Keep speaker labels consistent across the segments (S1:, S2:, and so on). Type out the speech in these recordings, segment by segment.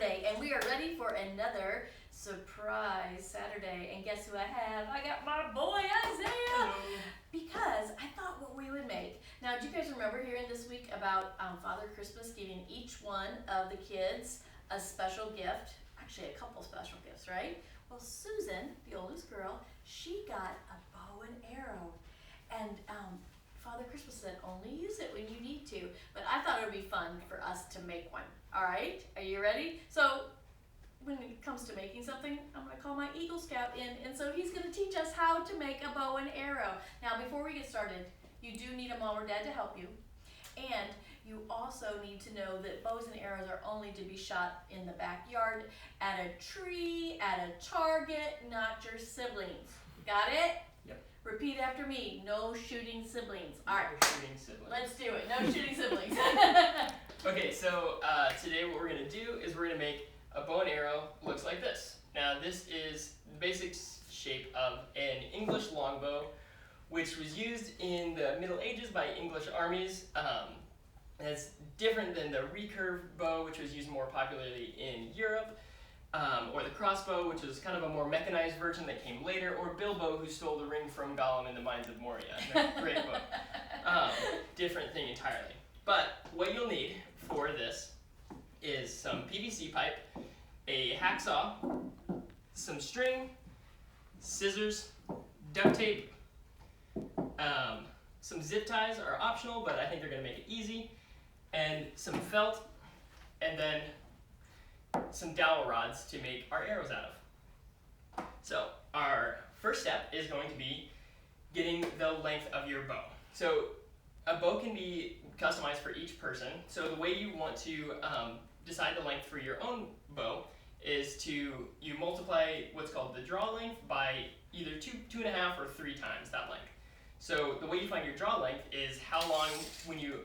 S1: Saturday, and we are ready for another surprise Saturday. And guess who I have? I got my boy Isaiah. Because I thought what we would make. Now, do you guys remember hearing this week about Father Christmas giving each one of the kids a special gift? Actually, a couple special gifts, right? Well, Susan, the oldest girl, she got a bow and arrow. And Father Christmas said, only use it when you need to. But I thought it would be fun for us to make one. All right, are you ready? So when it comes to making something, I'm going to call my Eagle Scout in, and so he's going to teach us how to make a bow and arrow. Now, before we get started, you do need a mom or dad to help you. And you also need to know that bows and arrows are only to be shot in the backyard, at a tree, at a target, not your siblings. Got it?
S2: Yep.
S1: Repeat after me. No shooting siblings. All right.
S2: No shooting siblings.
S1: Let's do it. No shooting siblings.
S2: Okay, so today what we're going to do is we're going to make a bow and arrow. Looks like this. Now this is the basic shape of an English longbow, which was used in the Middle Ages by English armies. It's different than the recurve bow, which was used more popularly in Europe, or the crossbow, which is kind of a more mechanized version that came later, or Bilbo, who stole the ring from Gollum in the Mines of Moria. Great book. Different thing entirely. But what you'll need for this is some PVC pipe, a hacksaw, some string, scissors, duct tape, some zip ties are optional, but I think they're going to make it easy, and some felt, and then some dowel rods to make our arrows out of. So our first step is going to be getting the length of your bow. So a bow can be customized for each person. So the way you want to decide the length for your own bow is you multiply what's called the draw length by either 2.5 or 3 times that length. So the way you find your draw length is how long when you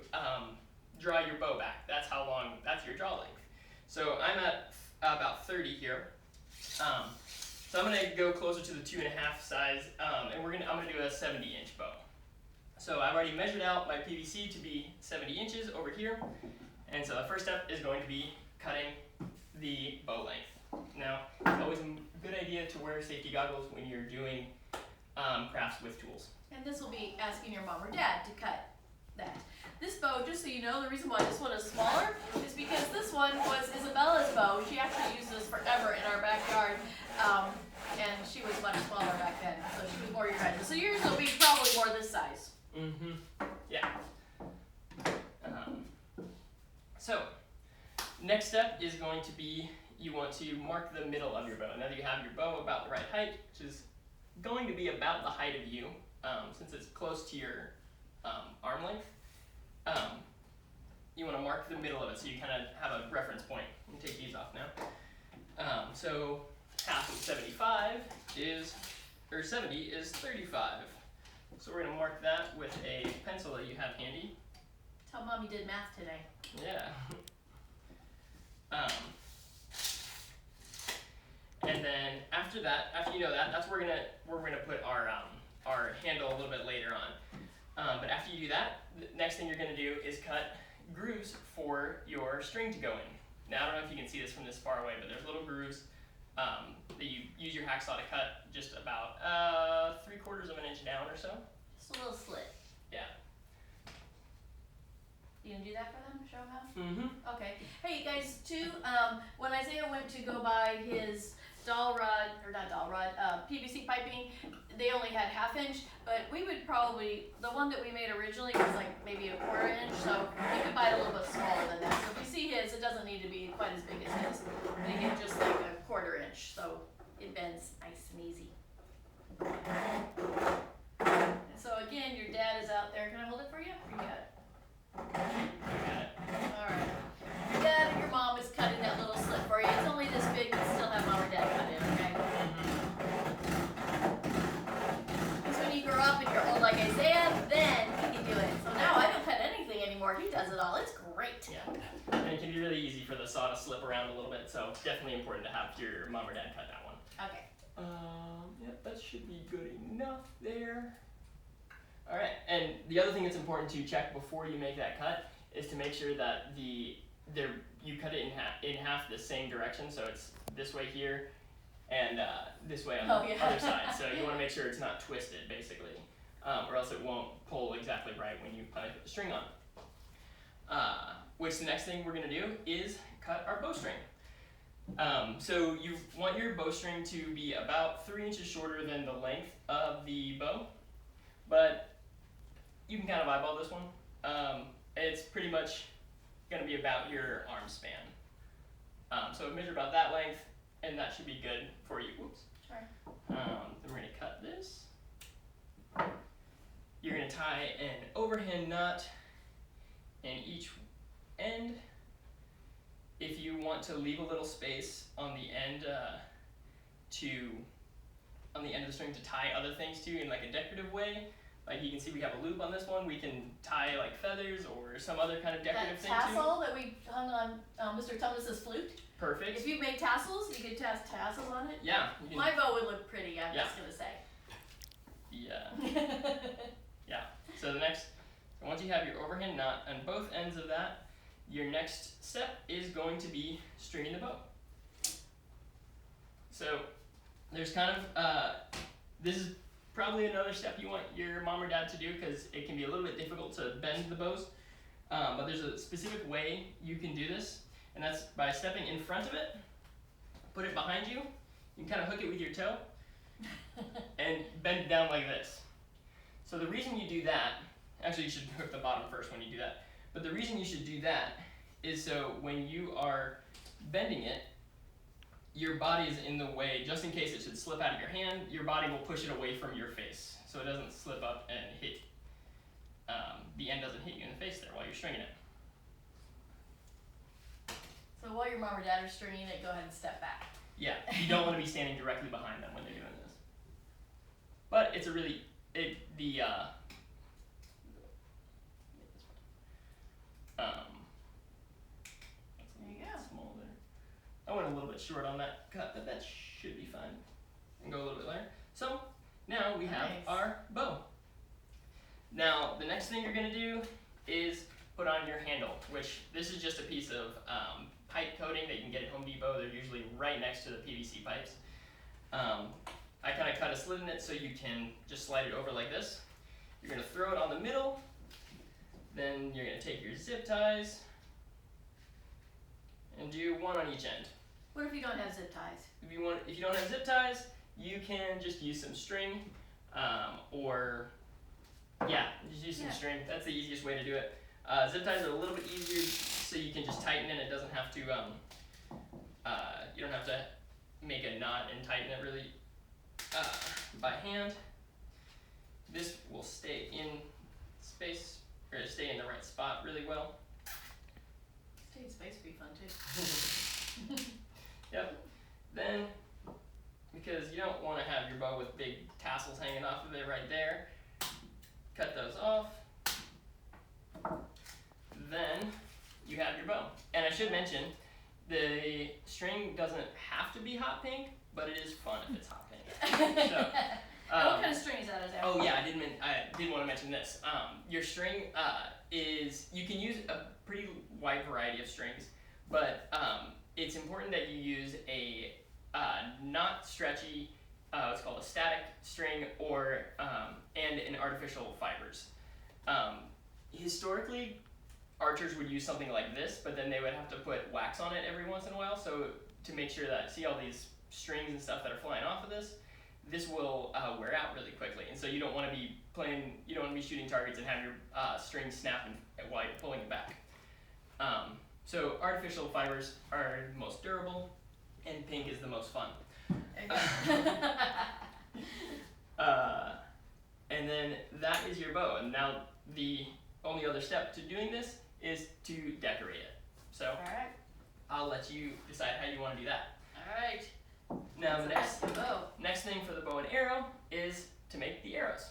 S2: draw your bow back. That's how long. That's your draw length. So I'm at about 30 here. So I'm going to go closer to the 2.5 size, and I'm going to do a 70-inch bow. So I've already measured out my PVC to be 70 inches over here. And so the first step is going to be cutting the bow length. Now, it's always a good idea to wear safety goggles when you're doing crafts with tools.
S1: And this will be asking your mom or dad to cut that. This bow, just so you know, the reason why this one is smaller is because this one was Isabella's bow. She actually used this forever in our backyard, and she was much smaller back then, so she was more your guys'. So yours will be probably more this size.
S2: Yeah. So, next step is going to be you want to mark the middle of your bow. Now that you have your bow about the right height, which is going to be about the height of you, since it's close to your arm length, you want to mark the middle of it so you kind of have a reference point. Let me take these off now. So half of 75 or 70 is 35. So we're going to mark that with a pencil that you have handy.
S1: Tell Mom you did math today.
S2: Yeah. And then after that, after you know that, that's where we're gonna put our handle a little bit later on. But after you do that, the next thing you're gonna do is cut grooves for your string to go in. Now I don't know if you can see this from this far away, but there's little grooves that you use your hacksaw to cut just about 3/4 of an inch down or so.
S1: Just a little slit.
S2: Yeah.
S1: You gonna do that for them? Show them how?
S2: Mm-hmm.
S1: Okay. Hey guys, too, when Isaiah went to go buy his PVC piping, they only had 1/2 inch, but we would probably, the one that we made originally was like maybe 1/4 inch, so you could buy it a little bit smaller than that. So if you see his, it doesn't need to be quite as big as his. They get just like 1/4 inch, so it bends nice and easy. And so again, your dad is out there. Can I hold it for you? You got it. Alright. Your dad or your mom is cutting that little slit for you. It's only this big, but still have mom or dad cut it, okay? Because when you grow up and you're old like Isaiah, then he can do it. So now I don't cut anything anymore. He does it all. It's great.
S2: Yeah. And it can be really easy for the saw to slip around a little bit, so definitely important to have your mom or dad cut that one.
S1: Okay.
S2: Yep, that should be good enough there. Alright, and the other thing that's important to check before you make that cut is to make sure that the you cut it in half the same direction, so it's this way here and this way on the other side. So you want to make sure it's not twisted, basically, or else it won't pull exactly right when you finally put the string on. Which the next thing we're going to do is cut our bowstring. So you want your bowstring to be about 3 inches shorter than the length of the bow, but you can kind of eyeball this one. It's pretty much going to be about your arm span. So measure about that length, and that should be good for you. Whoops.
S1: Sure.
S2: Then we're going to cut this. You're going to tie an overhand knot in each end. If you want to leave a little space on the end on the end of the string to tie other things to in like a decorative way, like you can see we have a loop on this one. We can tie like feathers or some other kind of decorative thing to.
S1: That tassel that we hung on Mr. Thomas's flute.
S2: Perfect.
S1: If you made tassels, you could tassels on it.
S2: Yeah.
S1: My bow would look pretty, I'm just gonna say.
S2: Yeah. Yeah. So once you have your overhand knot on both ends of that, your next step is going to be stringing the bow. So there's kind of, this is probably another step you want your mom or dad to do because it can be a little bit difficult to bend the bows. But there's a specific way you can do this, and that's by stepping in front of it, put it behind you, you can kind of hook it with your toe, and bend it down like this. So the reason you do that, actually you should hook the bottom first when you do that, but the reason you should do that is so when you are bending it, your body is in the way, just in case it should slip out of your hand, your body will push it away from your face so it doesn't slip up and hit, the end doesn't hit you in the face there while you're stringing it.
S1: So while your mom or dad are stringing it, go ahead and step back.
S2: Yeah, you don't want to be standing directly behind them when they're doing this. But it's a really, there
S1: you go.
S2: Small there. I went a little bit short on that cut, but that should be fine. And go a little bit lighter. So now we have our bow. Now the next thing you're going to do is put on your handle, which this is just a piece of pipe coating that you can get at Home Depot. They're usually right next to the PVC pipes. I kind of cut a slit in it so you can just slide it over like this. You're going to throw it on the middle. Then you're going to take your zip ties and do one on each end.
S1: What if you don't have zip ties?
S2: If you don't have zip ties, you can just use some string, just use some string. That's the easiest way to do it. Zip ties are a little bit easier, so you can just tighten it. It doesn't have to. You don't have to make a knot and tighten it really by hand. This will stay in space, or stay in the right spot really well.
S1: Stay in space would be fun too.
S2: Yep. Then, because you don't want to have your bow with big tassels hanging off of it right there, cut those off. Then you have your bow. And I should mention, the string doesn't have to be hot pink, but it is fun if it's hot pink. So,
S1: what kind of string is that?
S2: Oh yeah, I did want to mention this. Your string is, you can use a pretty wide variety of strings, but it's important that you use a not stretchy, what's called a static string, or and an artificial fibers. Historically, archers would use something like this, but then they would have to put wax on it every once in a while, so to make sure that, see all these strings and stuff that are flying off of this will wear out really quickly, and so you don't want to be shooting targets and have your string snap while you're pulling it back. So artificial fibers are the most durable, and pink is the most fun. And then that is your bow, and now the only other step to doing this is to decorate it. So I'll let you decide how you want to do that.
S1: Alright.
S2: Now the next thing for the bow and arrow is to make the arrows.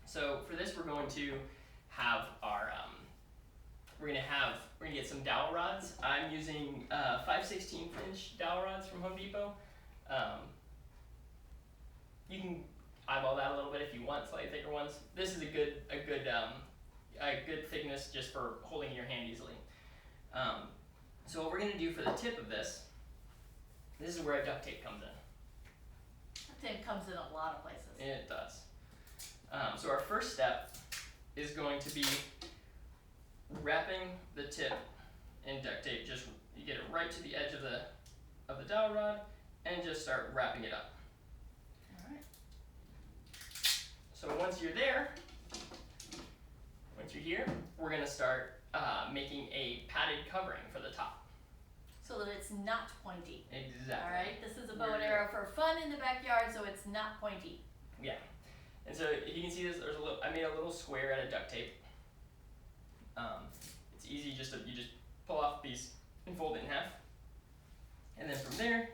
S2: So for this we're going to have our we're gonna get some dowel rods. I'm using 5/16 inch dowel rods from Home Depot. You can eyeball that a little bit if you want slightly thicker ones. This is a good thickness just for holding in your hand easily. So what we're going to do for the tip of this is where a duct tape comes in.
S1: Tape comes in a lot of places.
S2: It does. So our first step is going to be wrapping the tip in duct tape. Just you get it right to the edge of the dowel rod and just start wrapping it up.
S1: All right.
S2: So once you're there, once you're here, we're gonna start making a padded covering for the top.
S1: So that it's not pointy.
S2: Exactly.
S1: All right. This is a bow and arrow for fun in the backyard, so it's not pointy.
S2: Yeah. And so if you can see this, I made a little square out of duct tape. It's easy, you just pull off a piece and fold it in half. And then from there,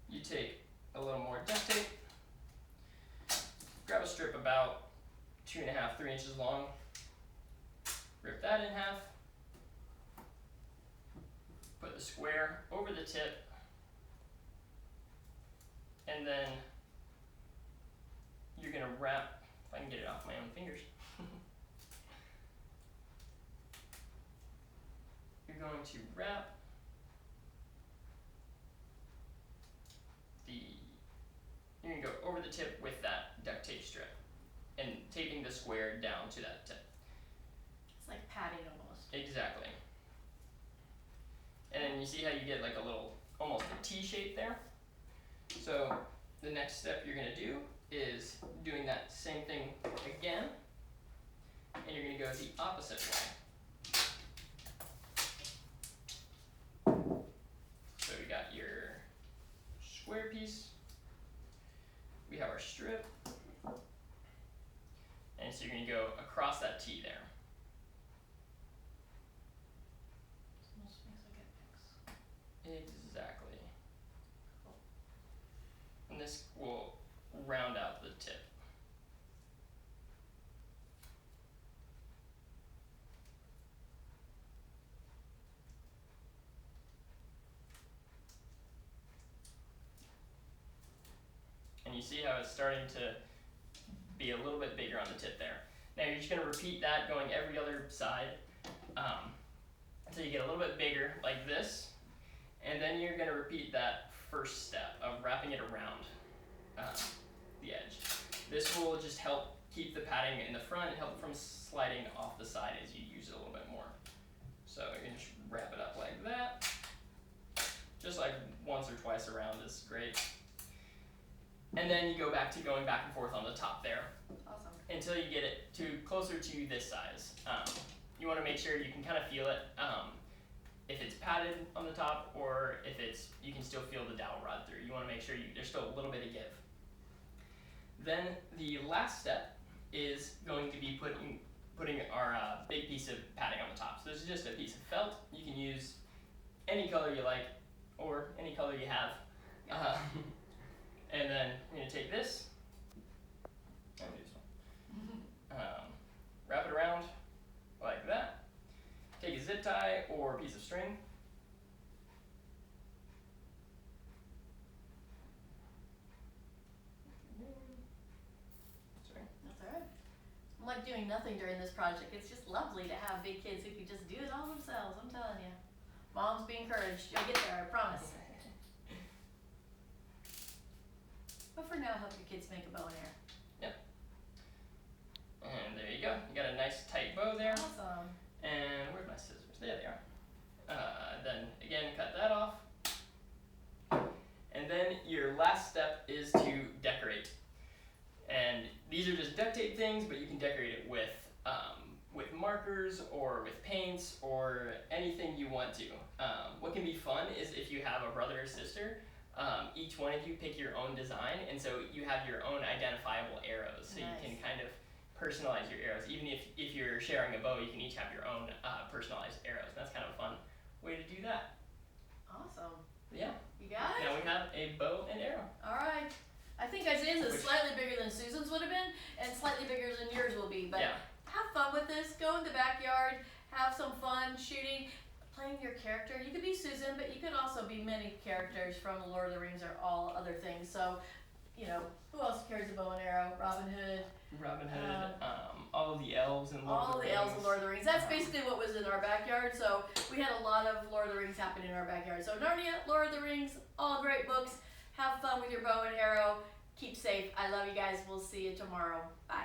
S2: you take a little more duct tape, grab a strip about 2.5, 3 inches long, rip that in half, put the square over the tip, and then you're gonna wrap, if I can get it off my own fingers. You're going to wrap you're gonna go over the tip with that duct tape strip and taping the square down to that tip.
S1: It's like padding almost.
S2: Exactly. And then you see how you get like a little, almost a T shape there? So the next step you're gonna do is doing that same thing again, and you're gonna go the opposite way. So we got your square piece, we have our strip, and so you're gonna go across that T there.
S1: Almost makes like an X.
S2: Exactly. And this will round out the tip. And you see how it's starting to be a little bit bigger on the tip there. Now you're just going to repeat that going every other side until you get a little bit bigger like this, and then you're going to repeat that first step of wrapping it around the edge. This will just help keep the padding in the front and help it from sliding off the side as you use it a little bit more. So you're going to just wrap it up like that, just like once or twice around is great. And then you go back to going back and forth on the top there.
S1: Awesome.
S2: Until you get it to closer to this size. You want to make sure you can kind of feel it if it's padded on the top or if you can still feel the dowel rod through. You want to make sure there's still a little bit of give. Then the last step is going to be putting our big piece of padding on the top. So this is just a piece of felt. You can use any color you like or any color you have. And then I'm going to take this, wrap it around like that, take a zip tie or a piece of string, sorry.
S1: That's alright. I'm like doing nothing during this project. It's just lovely to have big kids who can just do it all themselves, I'm telling you. Moms, be encouraged. You'll get there, I promise. But for now, help your kids make a bow and arrow.
S2: Yep. And there you go. You got a nice tight bow there.
S1: Awesome.
S2: And where's my scissors? There they are. Then again, cut that off. And then your last step is to decorate. And these are just duct tape things, but you can decorate it with markers or with paints or anything you want to. What can be fun is if you have a brother or sister, each one of you pick your own design, and so you have your own identifiable arrows. So
S1: Nice.
S2: You can kind of personalize your arrows. Even if you're sharing a bow, you can each have your own personalized arrows. That's kind of a fun way to do that.
S1: Awesome.
S2: Yeah.
S1: You got it?
S2: Now we have a bow and arrow.
S1: Alright. I think Isaiah's is slightly bigger than Susan's would have been, and slightly bigger than yours will be. But
S2: Yeah.
S1: have fun with this. Go in the backyard, have some fun shooting, playing your character. You could be Susan, but you could also be many characters from The Lord of the Rings or all other things. So you know, who else carries a bow and arrow? Robin Hood.
S2: Robin Hood, all of the elves and Lord
S1: All
S2: of the
S1: the elves
S2: Rings.
S1: and Lord of the Rings. That's basically what was in our backyard. So we had a lot of Lord of the Rings happen in our backyard. So Narnia, Lord of the Rings, all great books. Have fun with your bow and arrow. Keep safe. I love you guys. We'll see you tomorrow. Bye.